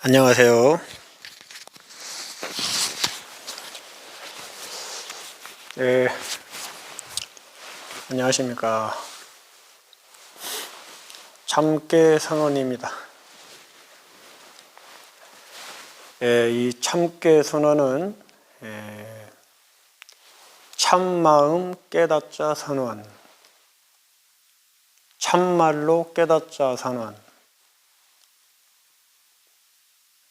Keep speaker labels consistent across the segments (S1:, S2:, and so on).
S1: 안녕하세요. 네, 안녕하십니까. 참깨 선언입니다. 이 참깨 선언은 참마음 깨닫자 선언, 참말로 깨닫자 선언,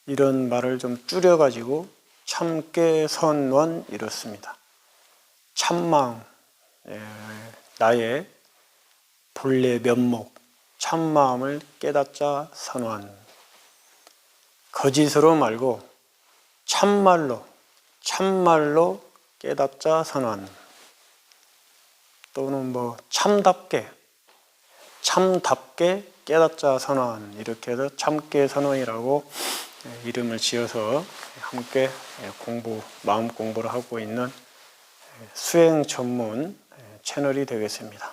S1: 이런 말을 좀 줄여가지고 참깨 선언 이렇습니다. 참마음, 나의 본래 면목, 참마음을 깨닫자 선언. 거짓으로 말고 참말로 깨닫자 선언. 또는 참답게 깨닫자 선언. 이렇게 해서 참깨 선언이라고 이름을 지어서 함께 마음 공부를 하고 있는 수행 전문 채널이 되겠습니다.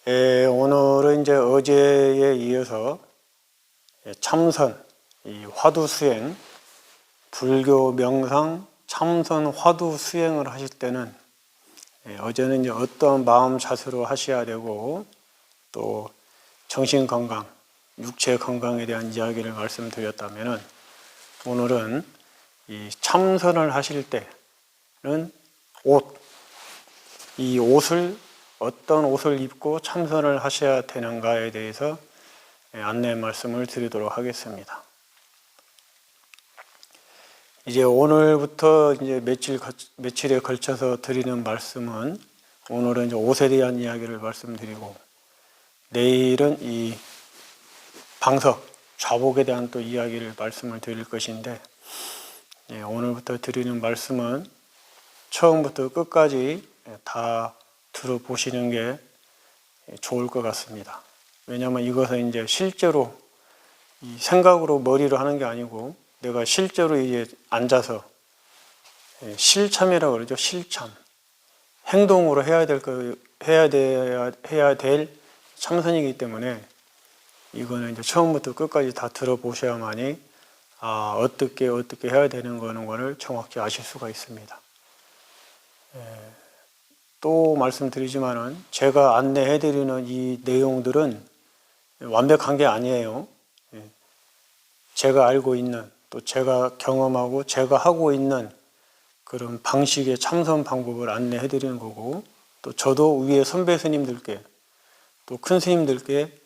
S1: 오늘은 이제 어제에 이어서 참선, 이 화두 수행, 불교 명상 참선 화두 수행을 하실 때는 어제는 이제 어떤 마음 자세로 하셔야 되고 또 정신 건강, 육체 건강에 대한 이야기를 말씀드렸다면은 오늘은 이 참선을 하실 때는 이 옷을 어떤 옷을 입고 참선을 하셔야 되는가에 대해서 안내 말씀을 드리도록 하겠습니다. 이제 오늘부터 이제 며칠에 걸쳐서 드리는 말씀은 오늘은 이제 옷에 대한 이야기를 말씀드리고 내일은 이 방석, 좌복에 대한 또 이야기를 말씀을 드릴 것인데 오늘부터 드리는 말씀은 처음부터 끝까지 다 들어보시는 게 좋을 것 같습니다. 왜냐하면 이것은 이제 실제로 이 생각으로 머리로 하는 게 아니고 내가 실제로 이제 앉아서 실참이라고 그러죠. 실참. 행동으로 해야 될 참선이기 때문에 이거는 이제 처음부터 끝까지 다 들어보셔야만이 어떻게 해야 되는 거를 정확히 아실 수가 있습니다. 또 말씀드리지만은 제가 안내해드리는 이 내용들은 완벽한 게 아니에요. 제가 알고 있는 또 제가 경험하고 제가 하고 있는 그런 방식의 참선 방법을 안내해드리는 거고 또 저도 위에 선배 스님들께 또 큰 스님들께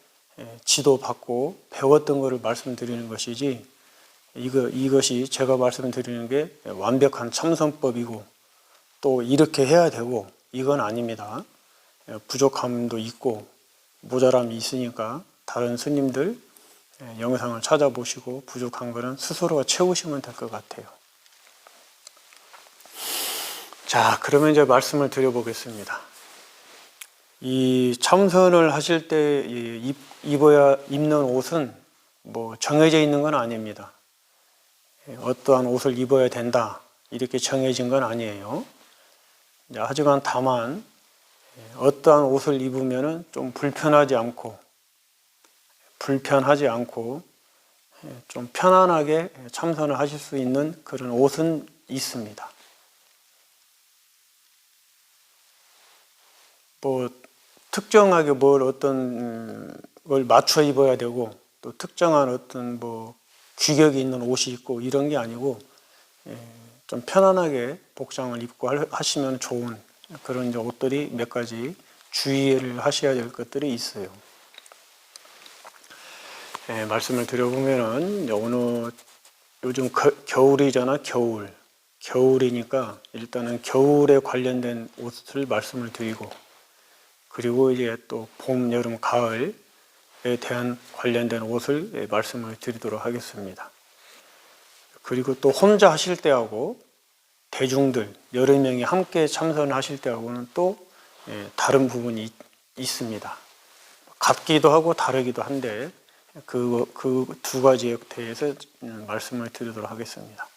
S1: 지도받고 배웠던 것을 말씀드리는 것이지 이것이 제가 말씀드리는 게 완벽한 참선법이고 또 이렇게 해야 되고 이건 아닙니다. 부족함도 있고 모자람이 있으니까 다른 스님들 영상을 찾아보시고 부족한 거는 스스로가 채우시면 될 것 같아요. 자, 그러면 이제 말씀을 드려보겠습니다. 이 참선을 하실 때 입는 옷은 정해져 있는 건 아닙니다. 어떠한 옷을 입어야 된다 이렇게 정해진 건 아니에요. 하지만 다만 어떠한 옷을 입으면 좀 불편하지 않고 좀 편안하게 참선을 하실 수 있는 그런 옷은 있습니다. 특정하게 어떤 걸 맞춰 입어야 되고 또 특정한 어떤 규격이 있는 옷이 있고 이런 게 아니고 좀 편안하게 복장을 입고 하시면 좋은 그런 이제 옷들이 몇 가지 주의를 하셔야 될 것들이 있어요. 말씀을 드려보면은 오늘 요즘 겨울이잖아. 겨울이니까 일단은 겨울에 관련된 옷을 말씀을 드리고 그리고 이제 또 봄, 여름, 가을에 대한 관련된 옷을 말씀을 드리도록 하겠습니다. 그리고 또 혼자 하실 때하고 대중들 여러 명이 함께 참선하실 때하고는 또 다른 부분이 있습니다. 같기도 하고 다르기도 한데 그 두 가지에 대해서 말씀을 드리도록 하겠습니다.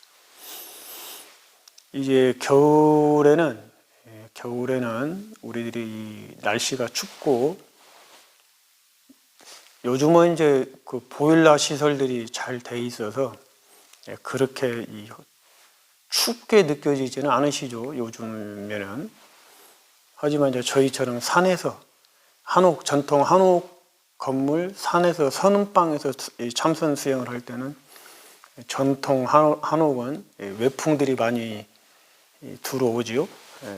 S1: 이제 겨울에는 우리들이 날씨가 춥고 요즘은 이제 그 보일러 시설들이 잘 돼 있어서 그렇게 춥게 느껴지지는 않으시죠, 요즘에는. 하지만 이제 저희처럼 산에서 전통 한옥 건물 산에서 선음방에서 참선 수행을 할 때는 전통 한옥은 외풍들이 많이 들어오지요.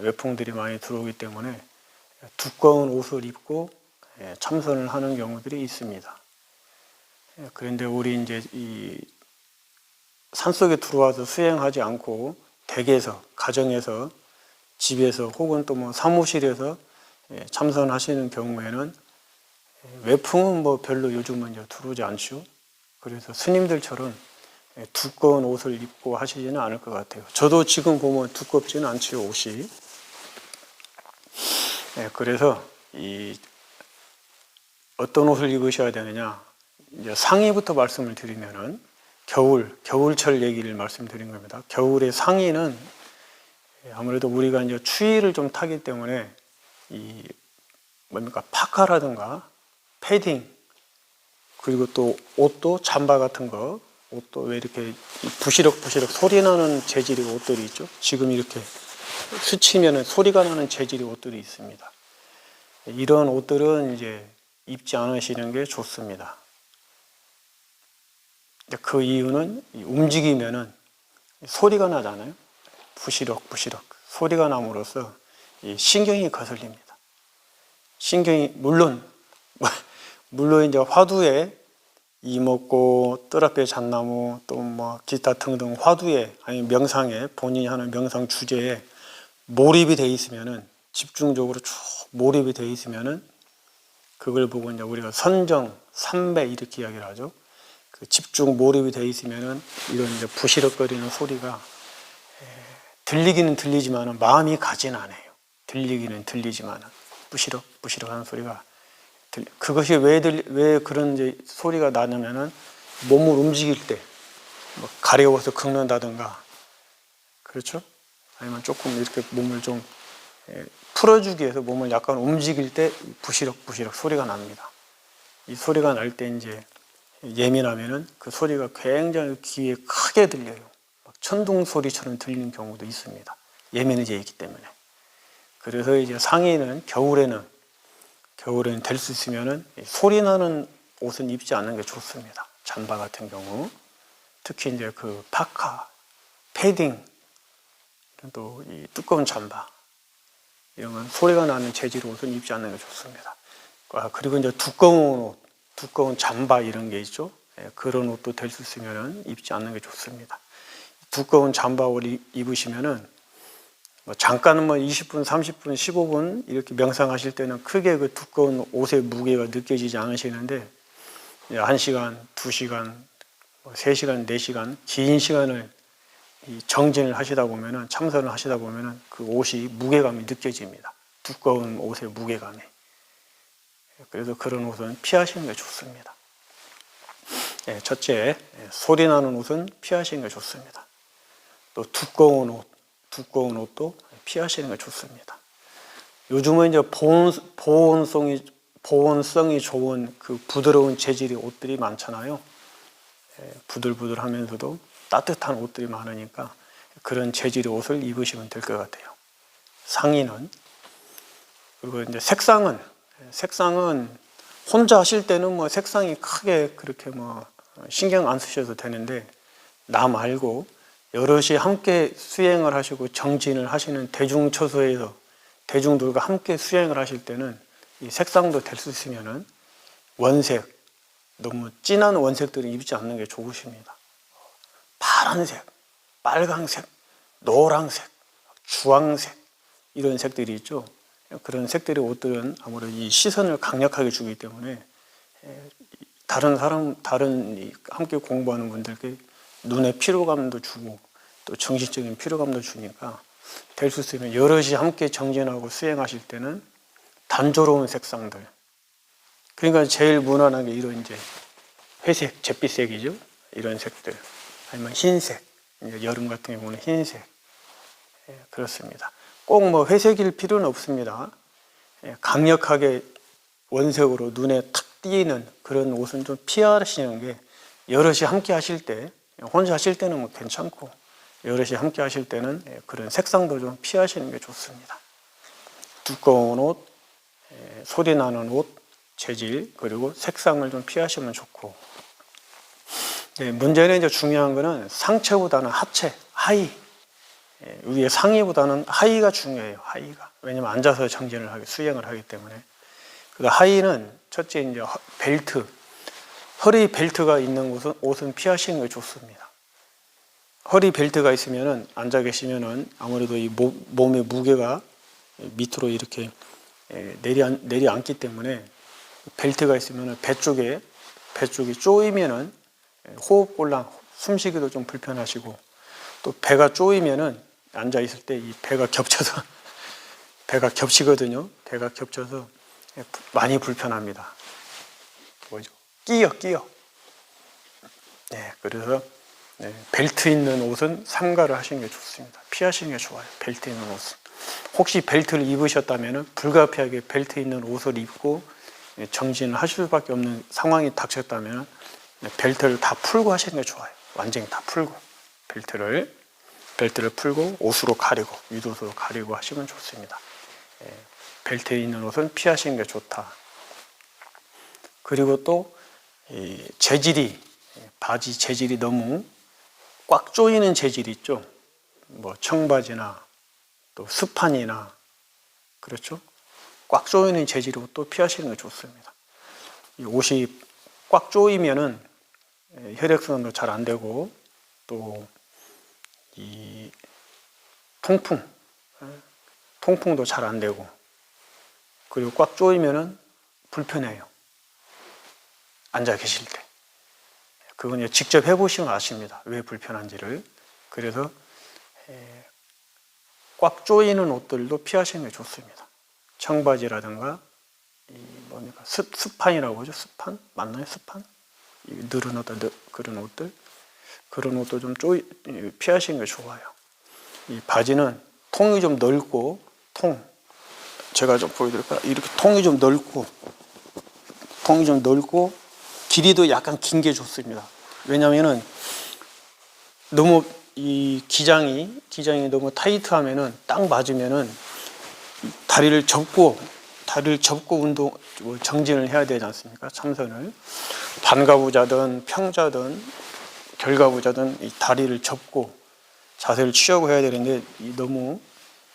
S1: 외풍들이 많이 들어오기 때문에 두꺼운 옷을 입고 참선을 하는 경우들이 있습니다. 그런데 우리 이제 이 산속에 들어와서 수행하지 않고 댁에서, 가정에서, 집에서 혹은 또 뭐 사무실에서 참선하시는 경우에는 외풍은 뭐 별로 요즘은 이제 들어오지 않죠. 그래서 스님들처럼 두꺼운 옷을 입고 하시지는 않을 것 같아요. 저도 지금 보면 두껍지는 않지요, 옷이. 그래서 어떤 옷을 입으셔야 되느냐. 이제 상의부터 말씀을 드리면은 겨울철 얘기를 말씀드린 겁니다. 겨울의 상의는 아무래도 우리가 이제 추위를 좀 타기 때문에 파카라든가 패딩, 그리고 또 옷도 잠바 같은 거, 옷도 왜 이렇게 부시럭부시럭 소리 나는 재질의 옷들이 있죠. 지금 이렇게 스치면은 소리가 나는 재질의 옷들이 있습니다. 이런 옷들은 이제 입지 않으시는 게 좋습니다. 그 이유는 움직이면은 소리가 나잖아요. 부시럭부시럭 소리가 남으로써 신경이 거슬립니다. 신경이 물론 이제 화두에 이목고, 뜰앞에 잣나무, 또 뭐 기타 등등 화두에 아니 명상에 본인이 하는 명상 주제에 몰입이 돼 있으면은 집중적으로 쭉 몰입이 돼 있으면은 그걸 보고 이제 우리가 선정, 삼배 이렇게 이야기를 하죠. 그 집중 몰입이 돼 있으면은 이런 이제 부시럭거리는 소리가 들리기는 들리지만은 마음이 가진 않아요. 들리기는 들리지만은 부시럭부시럭 하는 소리가 그것이 왜 그런 이제 소리가 나냐면은 몸을 움직일 때 뭐 가려워서 긁는다든가, 그렇죠? 아니면 조금 이렇게 몸을 좀 풀어주기 위해서 몸을 약간 움직일 때 부시럭부시럭 소리가 납니다. 이 소리가 날 때 이제 예민하면은 그 소리가 굉장히 귀에 크게 들려요. 막 천둥 소리처럼 들리는 경우도 있습니다. 예민해져 있기 때문에. 그래서 이제 상의는 겨울에는 될 수 있으면은 소리 나는 옷은 입지 않는 게 좋습니다. 잠바 같은 경우, 특히 이제 그 파카, 패딩, 또 이 두꺼운 잠바 이런 건 소리가 나는 재질 옷은 입지 않는 게 좋습니다. 그리고 이제 두꺼운 옷, 두꺼운 잠바 이런 게 있죠. 그런 옷도 될 수 있으면은 입지 않는 게 좋습니다. 두꺼운 잠바 옷 입으시면은 뭐 잠깐은 뭐 20분, 30분, 15분 이렇게 명상하실 때는 크게 그 두꺼운 옷의 무게가 느껴지지 않으시는데 1시간, 2시간, 3시간, 4시간 긴 시간을 정진을 하시다 보면은 참선을 하시다 보면은 그 옷이 무게감이 느껴집니다. 두꺼운 옷의 무게감이. 그래서 그런 옷은 피하시는 게 좋습니다. 첫째, 소리 나는 옷은 피하시는 게 좋습니다. 또 두꺼운 옷도 피하시는 게 좋습니다. 요즘은 이제 보온성이 좋은 그 부드러운 재질의 옷들이 많잖아요. 부들부들하면서도 따뜻한 옷들이 많으니까 그런 재질의 옷을 입으시면 될 것 같아요. 상의는. 그리고 이제 색상은 혼자 하실 때는 뭐 색상이 크게 그렇게 뭐 신경 안 쓰셔도 되는데, 나 말고 여럿이 함께 수행을 하시고 정진을 하시는 대중처소에서 대중들과 함께 수행을 하실 때는 이 색상도 될 수 있으면은 원색, 너무 진한 원색들을 입지 않는 게 좋으십니다. 파란색, 빨강색, 노란색, 주황색 이런 색들이 있죠. 그런 색들의 옷들은 아무래도 이 시선을 강력하게 주기 때문에 다른 함께 공부하는 분들께 눈의 피로감도 주고 또 정신적인 피로감도 주니까 될 수 있으면 여럿이 함께 정진하고 수행하실 때는 단조로운 색상들. 그러니까 제일 무난한 게 이런 이제 회색, 잿빛색이죠. 이런 색들. 아니면 흰색. 이제 여름 같은 경우는 흰색. 그렇습니다. 꼭 뭐 회색일 필요는 없습니다. 강력하게 원색으로 눈에 탁 띄는 그런 옷은 좀 피하시는 게, 여럿이 함께 하실 때, 혼자 하실 때는 뭐 괜찮고 여럿이 함께 하실 때는 그런 색상도 좀 피하시는 게 좋습니다. 두꺼운 옷, 소리 나는 옷, 재질, 그리고 색상을 좀 피하시면 좋고, 문제는 이제 중요한 거는 상체보다는 하체, 하의, 위에 상의보다는 하의가 중요해요. 하의가. 왜냐면 앉아서 정진을 하기, 수행을 하기 때문에. 그 하의는 첫째 이제 벨트, 허리 벨트가 있는 옷은 피하시는 게 좋습니다. 허리 벨트가 있으면은 앉아 계시면은 아무래도 이 몸의 무게가 밑으로 이렇게 내려앉기 때문에, 벨트가 있으면은 배 쪽이 쪼이면은 호흡곤란, 숨쉬기도 좀 불편하시고, 또 배가 쪼이면은 앉아 있을 때 이 배가 겹쳐서 배가 겹치거든요. 배가 겹쳐서 많이 불편합니다. 뭐죠? 끼어. 그래서 벨트 있는 옷은 삼가를 하시는 게 좋습니다. 피하시는 게 좋아요. 벨트 있는 옷은. 혹시 벨트를 입으셨다면 불가피하게 벨트 있는 옷을 입고 정진을 하실 수밖에 없는 상황이 닥쳤다면 벨트를 다 풀고 하시는 게 좋아요. 완전히 다 풀고 벨트를 풀고 옷으로 가리고, 윗옷으로 가리고 하시면 좋습니다. 벨트에 있는 옷은 피하시는 게 좋다. 그리고 또 재질이, 바지 재질이 너무 꽉 조이는 재질이 있죠. 뭐 청바지나 또 스판이나, 그렇죠? 꽉 조이는 재질 옷도 피하시는 게 좋습니다. 이 옷이 꽉 조이면은 혈액순환도 잘 안 되고, 또 이 통풍도 잘 안 되고, 그리고 꽉 조이면은 불편해요. 앉아 계실 때. 그건 직접 해보시면 아십니다. 왜 불편한지를. 그래서 꽉 조이는 옷들도 피하시는 게 좋습니다. 청바지라든가 스판이라고 하죠. 스판? 맞나요? 스판? 늘은 옷, 그런 옷도 좀 피하시는 게 좋아요. 이 바지는 통이 좀 넓고, 제가 좀 보여드릴까요? 이렇게 통이 좀 넓고 길이도 약간 긴 게 좋습니다. 왜냐면은 너무 이 기장이 너무 타이트하면은 딱 맞으면은 다리를 접고 정진을 해야 되지 않습니까? 참선을. 반가부자든 평자든 결가부자든 이 다리를 접고 자세를 취하고 해야 되는데, 너무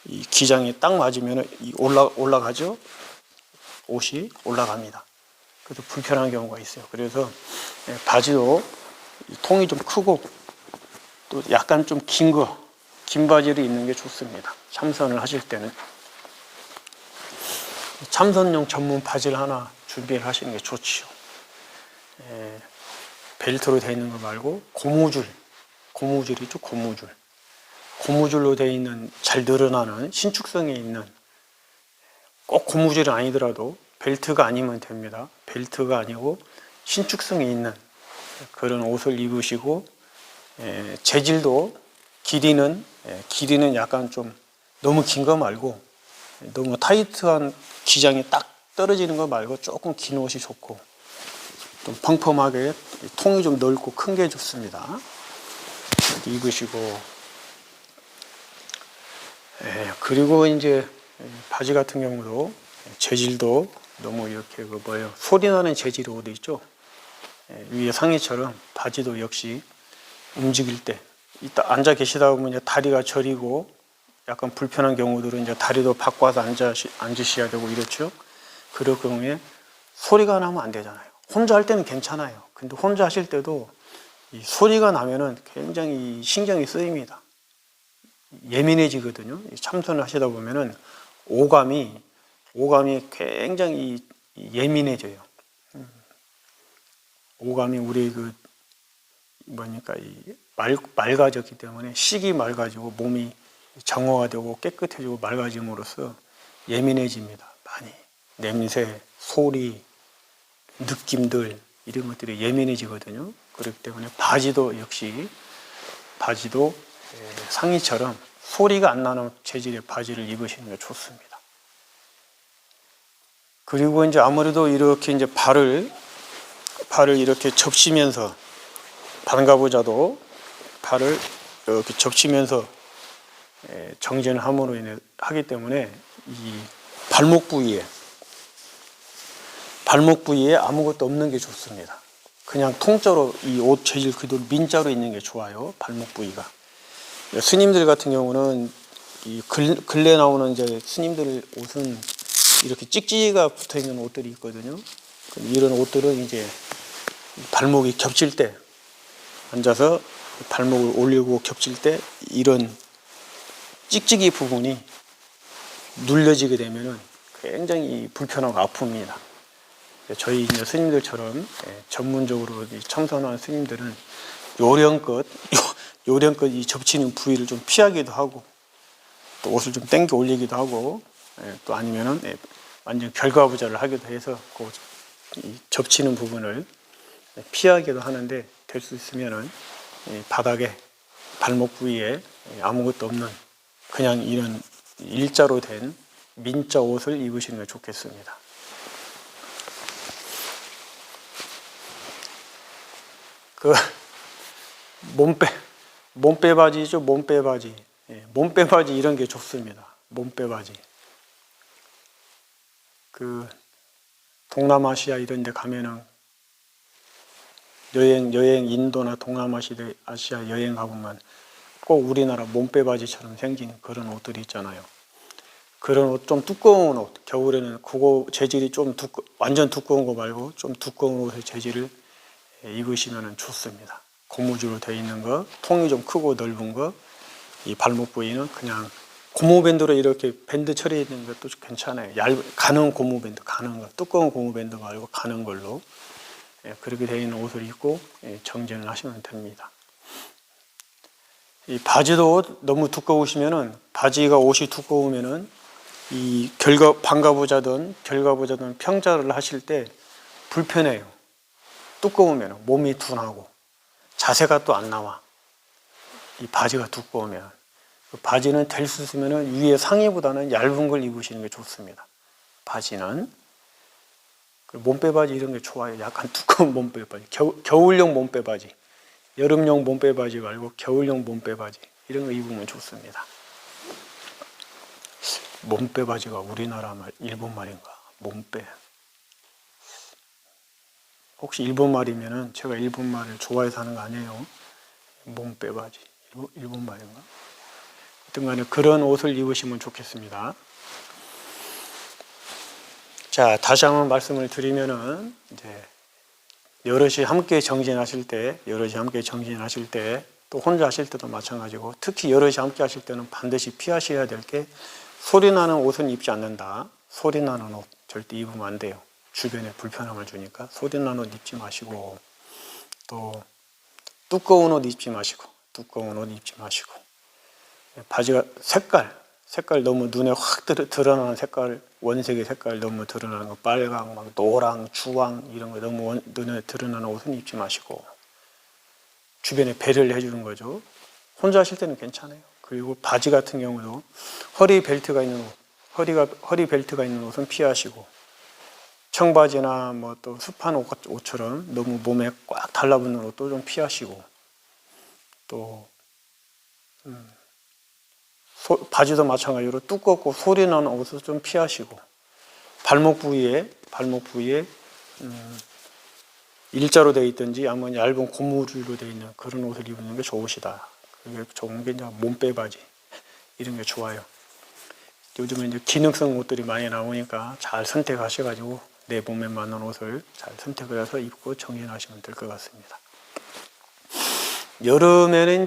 S1: 이 기장이 딱 맞으면 올라가죠. 옷이 올라갑니다. 그래서 불편한 경우가 있어요. 그래서 바지도 통이 좀 크고 또 약간 좀 긴 바지를 입는 게 좋습니다. 참선을 하실 때는 참선용 전문 바지를 하나 준비를 하시는 게 좋지요. 벨트로 되어 있는 거 말고 고무줄이죠. 고무줄로 되어 있는, 잘 늘어나는 신축성에 있는, 꼭 고무줄이 아니더라도 벨트가 아니면 됩니다. 벨트가 아니고 신축성이 있는 그런 옷을 입으시고, 재질도 길이는 약간 좀 너무 긴 거 말고, 너무 타이트한 기장이 딱 떨어지는 거 말고 조금 긴 옷이 좋고, 좀 펑펑하게 통이 좀 넓고 큰 게 좋습니다. 입으시고, 그리고 이제 바지 같은 경우도 재질도 너무 이렇게 소리 나는 재질의 옷도 있죠. 위에 상의처럼 바지도 역시 움직일 때, 이따 앉아 계시다 보면 이제 다리가 저리고 약간 불편한 경우들은 이제 다리도 바꿔서 앉으셔야 되고 이렇죠. 그럴 경우에 소리가 나면 안 되잖아요. 혼자 할 때는 괜찮아요. 근데 혼자 하실 때도 이 소리가 나면은 굉장히 신경이 쓰입니다. 예민해지거든요. 참선을 하시다 보면은 오감이 굉장히 예민해져요. 오감이 우리 맑아졌기 때문에, 식이 맑아지고 몸이 정화가 되고 깨끗해지고 맑아짐으로써 예민해집니다. 많이. 냄새, 소리, 느낌들, 이런 것들이 예민해지거든요. 그렇기 때문에 바지도 상의처럼 소리가 안 나는 재질의 바지를 입으시는 게 좋습니다. 그리고 이제 아무래도 이렇게 이제 발을 발을 이렇게 접시면서, 반가부자도 발을 이렇게 접시면서 정진을 함으로 인해 하기 때문에 이 발목 부위에 아무것도 없는 게 좋습니다. 그냥 통째로 이 옷 재질 그대로 민자로 있는 게 좋아요. 발목 부위가. 스님들 같은 경우는 이 근래 나오는 이제 스님들 옷은 이렇게 찍찍이가 붙어 있는 옷들이 있거든요. 이런 옷들은 이제 발목이 겹칠 때, 앉아서 발목을 올리고 겹칠 때 이런 찍찍이 부분이 눌려지게 되면은 굉장히 불편하고 아픕니다. 저희 이제 스님들처럼 전문적으로 참선하는 스님들은 요령껏 이 접치는 부위를 좀 피하기도 하고, 또 옷을 좀 당겨 올리기도 하고, 또 아니면은 완전 결과부자를 하기도 해서 이 접치는 부분을 피하기도 하는데, 될 수 있으면은 바닥에 발목 부위에 아무것도 없는 그냥 이런 일자로 된 민자 옷을 입으시는 게 좋겠습니다. 그 몸빼 바지죠. 몸빼 바지. 몸빼 바지 이런 게 좋습니다. 몸빼 바지. 그 동남아시아 이런 데 가면은 여행 인도나 동남아시아 여행 가보면 꼭 우리나라 몸빼 바지처럼 생긴 그런 옷들이 있잖아요. 그런 옷, 좀 두꺼운 옷, 겨울에는 그거 재질이 좀 완전 두꺼운 거 말고 좀 두꺼운 옷의 재질을 입으시면 좋습니다. 고무줄로 되어 있는 거, 통이 좀 크고 넓은 거, 이 발목 부위는 그냥 고무밴드로 이렇게 밴드 처리해 있는 것도 괜찮아요. 가는 고무밴드, 가는 거, 두꺼운 고무밴드 말고 가는 걸로 그렇게 되어 있는 옷을 입고 정진을 하시면 됩니다. 이 바지도 너무 두꺼우시면은, 바지가 옷이 두꺼우면은 이 반가부자든 결가부자든 평자를 하실 때 불편해요. 두꺼우면 몸이 둔하고 자세가 또 안 나와. 이 바지가 두꺼우면. 그 바지는 될 수 있으면 위에 상의보다는 얇은 걸 입으시는 게 좋습니다. 바지는. 몸빼 바지 이런 게 좋아요. 약간 두꺼운 몸빼 바지. 겨울용 몸빼 바지. 여름용 몸빼 바지 말고 겨울용 몸빼 바지. 이런 거 입으면 좋습니다. 몸빼 바지가 우리나라 말, 일본 말인가? 몸빼. 혹시 일본 말이면은 제가 일본 말을 좋아해서 하는 거 아니에요? 몸빼 바지. 일본 말인가? 하여튼 간에 그런 옷을 입으시면 좋겠습니다. 자, 다시 한번 말씀을 드리면은, 이제, 여럿이 함께 정진하실 때, 또 혼자 하실 때도 마찬가지고, 특히 여럿이 함께 하실 때는 반드시 피하셔야 될 게, 소리 나는 옷은 입지 않는다. 소리 나는 옷 절대 입으면 안 돼요. 주변에 불편함을 주니까. 소리 나는 옷 입지 마시고, 또 두꺼운 옷 입지 마시고, 바지가 색깔 너무 눈에 확 드러나는 색깔, 원색의 색깔 너무 드러나는 거, 빨강, 막 노랑, 주황 이런 거 너무 눈에 드러나는 옷은 입지 마시고, 주변에 배려를 해주는 거죠. 혼자 하실 때는 괜찮아요. 그리고 바지 같은 경우도 허리 벨트가 있는 옷은 피하시고, 청바지나 뭐 또 습한 옷처럼 너무 몸에 꽉 달라붙는 옷도 좀 피하시고, 또 바지도 마찬가지로 두껍고 소리 나는 옷을 좀 피하시고, 발목 부위에 일자로 되어 있든지 아니면 얇은 고무줄로 되어 있는 그런 옷을 입는 게 좋으시다. 그게 좋은 게 이제 몸빼 바지 이런 게 좋아요. 요즘에 이제 기능성 옷들이 많이 나오니까 잘 선택하셔가지고 내 몸에 맞는 옷을 잘 선택을 해서 입고 정진하시면 될 것 같습니다. 여름에는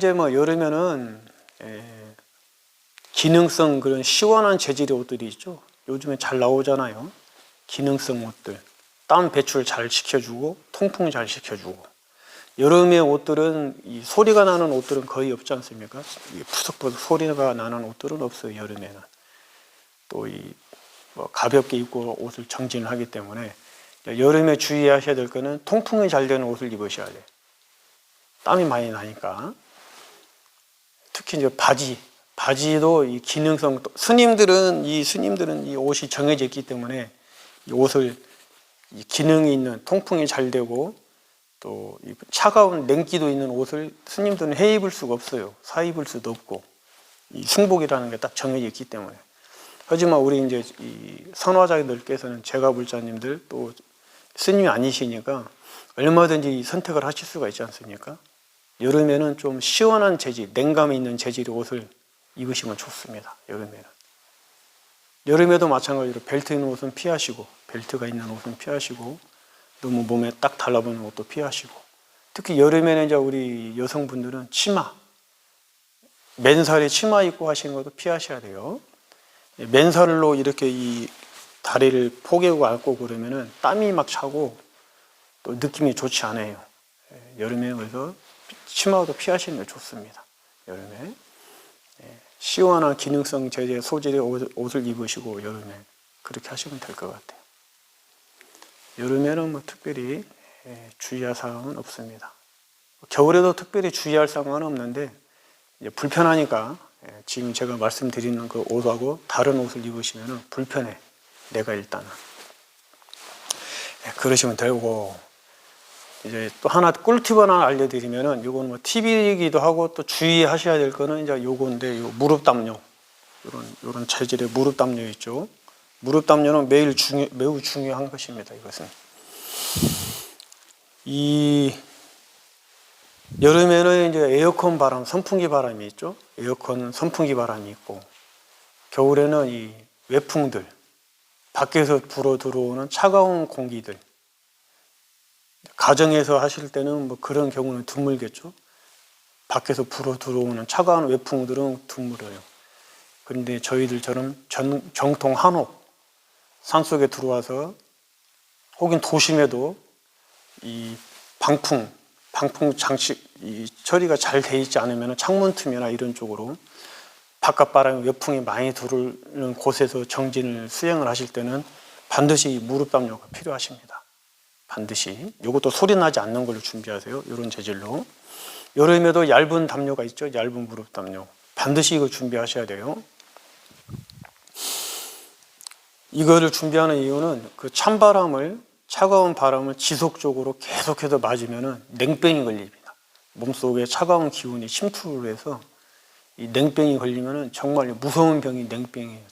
S1: 기능성 그런 시원한 재질의 옷들이 있죠. 요즘에 잘 나오잖아요. 기능성 옷들. 땀 배출 잘 시켜주고 통풍 잘 시켜주고. 여름의 옷들은 이 소리가 나는 옷들은 거의 없지 않습니까? 푸석푸석 소리가 나는 옷들은 없어요. 여름에는. 또 가볍게 입고 옷을 정진을 하기 때문에 여름에 주의하셔야 될 거는 통풍이 잘 되는 옷을 입으셔야 돼요. 땀이 많이 나니까. 특히 이제 바지도 이 기능성, 스님들은 이 옷이 정해져 있기 때문에 이 옷을 이 기능이 있는 통풍이 잘 되고 또 차가운 냉기도 있는 옷을 스님들은 해 입을 수가 없어요. 사 입을 수도 없고 이 승복이라는 게 딱 정해져 있기 때문에. 하지만 우리 이제 이 선화자들께서는 제가불자님들 또 스님이 아니시니까 얼마든지 선택을 하실 수가 있지 않습니까? 여름에는 좀 시원한 재질, 냉감이 있는 재질의 옷을 입으시면 좋습니다. 여름에도 마찬가지로 벨트 있는 옷은 피하시고, 벨트가 있는 옷은 피하시고, 너무 몸에 딱 달라붙는 옷도 피하시고, 특히 여름에는 이제 우리 여성분들은 치마, 맨살에 치마 입고 하시는 것도 피하셔야 돼요. 맨살로 이렇게 이 다리를 포개고 앉고 그러면은 땀이 막 차고 또 느낌이 좋지 않아요. 여름에 그래서 치마도 피하시는 게 좋습니다. 여름에 시원한 기능성 재질 소질의 옷을 입으시고 여름에 그렇게 하시면 될 것 같아요. 여름에는 뭐 특별히 주의할 사항은 없습니다. 겨울에도 특별히 주의할 사항은 없는데 이제 불편하니까 지금 제가 말씀드리는 그 옷하고 다른 옷을 입으시면 불편해. 내가 일단은 그러시면 되고, 이제 또 하나 꿀팁 하나 알려드리면은 이거는 뭐 팁이기도 하고 또 주의하셔야 될 거는 이제 요건데, 요 무릎 담요, 이런 재질의 무릎 담요 있죠. 무릎 담요는 매우 중요한 것입니다. 이것은 이 여름에는 이제 에어컨 바람, 선풍기 바람이 있죠. 에어컨, 선풍기 바람이 있고, 겨울에는 이 외풍들, 밖에서 불어 들어오는 차가운 공기들. 가정에서 하실 때는 뭐 그런 경우는 드물겠죠. 밖에서 불어 들어오는 차가운 외풍들은 드물어요. 그런데 저희들처럼 정통 한옥, 산속에 들어와서 혹은 도심에도 이 방풍 장치 이 처리가 잘 돼 있지 않으면 창문 틈이나 이런 쪽으로 바깥 바람이 외풍이 많이 들어오는 곳에서 정진을 수행을 하실 때는 반드시 무릎 담요가 필요하십니다. 반드시. 이것도 소리 나지 않는 걸로 준비하세요. 이런 재질로. 여름에도 얇은 담요가 있죠. 얇은 무릎 담요. 반드시 이거 준비하셔야 돼요. 이거를 준비하는 이유는 그 찬바람을, 차가운 바람을 지속적으로 계속해서 맞으면 냉병이 걸립니다. 몸속에 차가운 기운이 침투를 해서 이 냉병이 걸리면 정말 무서운 병이 냉병이에요.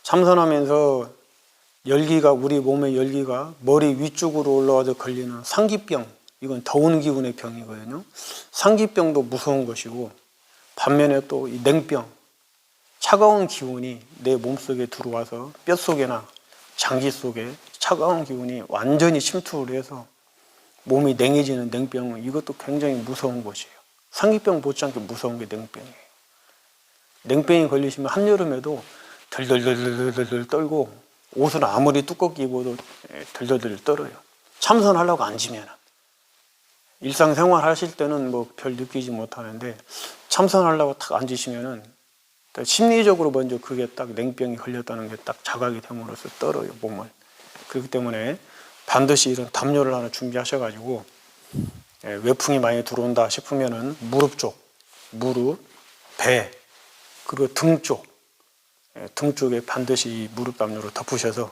S1: 참선하면서 열기가, 우리 몸의 열기가 머리 위쪽으로 올라와서 걸리는 상기병, 이건 더운 기운의 병이거든요. 상기병도 무서운 것이고, 반면에 또 이 냉병, 차가운 기운이 내 몸속에 들어와서 뼛속이나 장기 속에 차가운 기운이 완전히 침투를 해서 몸이 냉해지는 냉병은 이것도 굉장히 무서운 것이에요. 상기병 못지않게 무서운 게 냉병이에요. 냉병이 걸리시면 한여름에도 덜덜덜덜덜 떨고 옷을 아무리 두껍게 입어도 덜덜덜 떨어요. 참선하려고 앉으면. 일상생활 하실 때는 뭐 별 느끼지 못하는데 참선하려고 탁 앉으시면은 심리적으로 먼저 그게 딱 냉병이 걸렸다는 게 딱 자각이 됨으로써 떨어요, 몸을. 그렇기 때문에 반드시 이런 담요를 하나 준비하셔가지고 외풍이 많이 들어온다 싶으면은 무릎 쪽, 무릎, 배, 그리고 등 쪽에 반드시 무릎 담요를 덮으셔서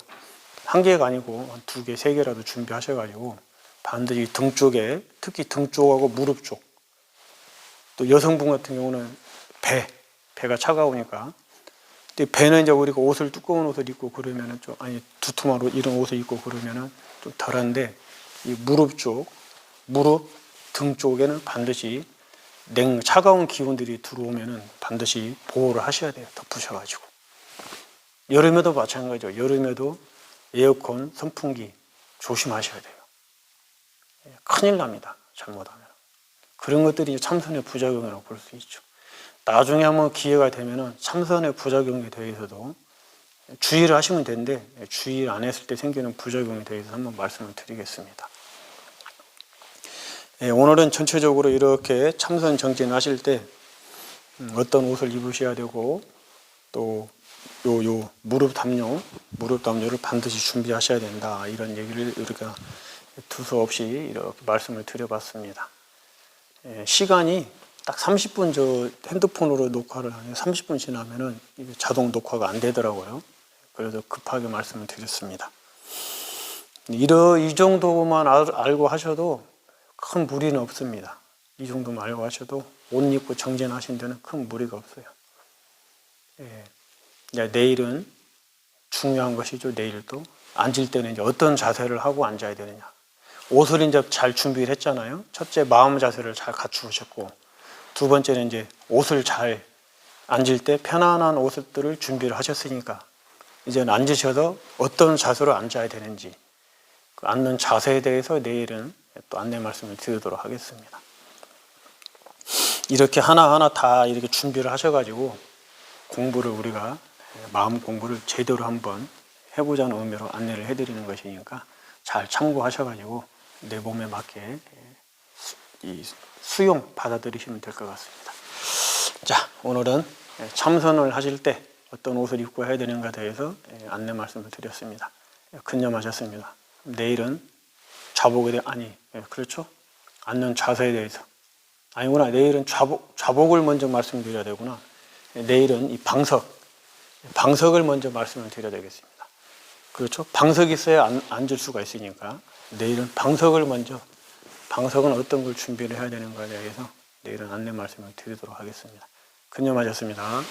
S1: 한 개가 아니고 한 2개, 3개라도 준비하셔가지고 반드시 등 쪽에, 특히 등 쪽하고 무릎 쪽, 또 여성분 같은 경우는 배가 차가우니까. 근데 배는 이제 우리가 옷을 두꺼운 옷을 입고 그러면은 좀, 아니 두툼한 옷 이런 옷을 입고 그러면은 좀 덜한데, 이 무릎 쪽, 무릎 등 쪽에는 반드시 차가운 기운들이 들어오면은 반드시 보호를 하셔야 돼요. 덮으셔가지고. 여름에도 마찬가지죠. 여름에도 에어컨, 선풍기 조심하셔야 돼요. 큰일 납니다. 잘못하면. 그런 것들이 참선의 부작용이라고 볼 수 있죠. 나중에 한번 기회가 되면은 참선의 부작용에 대해서도 주의를 하시면 되는데, 주의를 안 했을 때 생기는 부작용에 대해서 한번 말씀을 드리겠습니다. 오늘은 전체적으로 이렇게 참선 정진하실 때 어떤 옷을 입으셔야 되고, 또 요 무릎 담요를 반드시 준비하셔야 된다, 이런 얘기를 이렇게 두서없이 이렇게 말씀을 드려봤습니다. 시간이 딱 30분, 저 핸드폰으로 녹화를 하면 30분 지나면은 자동 녹화가 안 되더라고요. 그래서 급하게 말씀을 드렸습니다. 이 정도만 알고 하셔도 큰 무리는 없습니다. 이 정도만 알고 하셔도 옷 입고 정진하신 데는 큰 무리가 없어요. 예. 내일은 중요한 것이죠. 내일도 앉을 때는 이제 어떤 자세를 하고 앉아야 되느냐. 옷을 이제 잘 준비를 했잖아요. 첫째, 마음 자세를 잘 갖추셨고, 두 번째는 이제 옷을 잘 앉을 때 편안한 옷들을 준비를 하셨으니까 이제는 앉으셔서 어떤 자세로 앉아야 되는지 그 앉는 자세에 대해서 내일은 또 안내 말씀을 드리도록 하겠습니다. 이렇게 하나하나 다 이렇게 준비를 하셔가지고 공부를 우리가 마음 공부를 제대로 한번 해보자는 의미로 안내를 해드리는 것이니까 잘 참고하셔가지고 내 몸에 맞게 이 수용 받아들이시면 될 것 같습니다. 자, 오늘은 참선을 하실 때 어떤 옷을 입고 해야 되는가에 대해서 안내 말씀을 드렸습니다. 근념하셨습니다. 내일은 좌복에 대해 그렇죠? 앉는 자세에 대해서 아니구나. 내일은 좌복을 먼저 말씀드려야 되구나. 내일은 이 방석을 먼저 말씀을 드려야 되겠습니다. 그렇죠? 방석이 있어야 앉을 수가 있으니까 내일은 방석은 어떤 걸 준비를 해야 되는가에 대해서 내일은 안내 말씀을 드리도록 하겠습니다. 근념하셨습니다.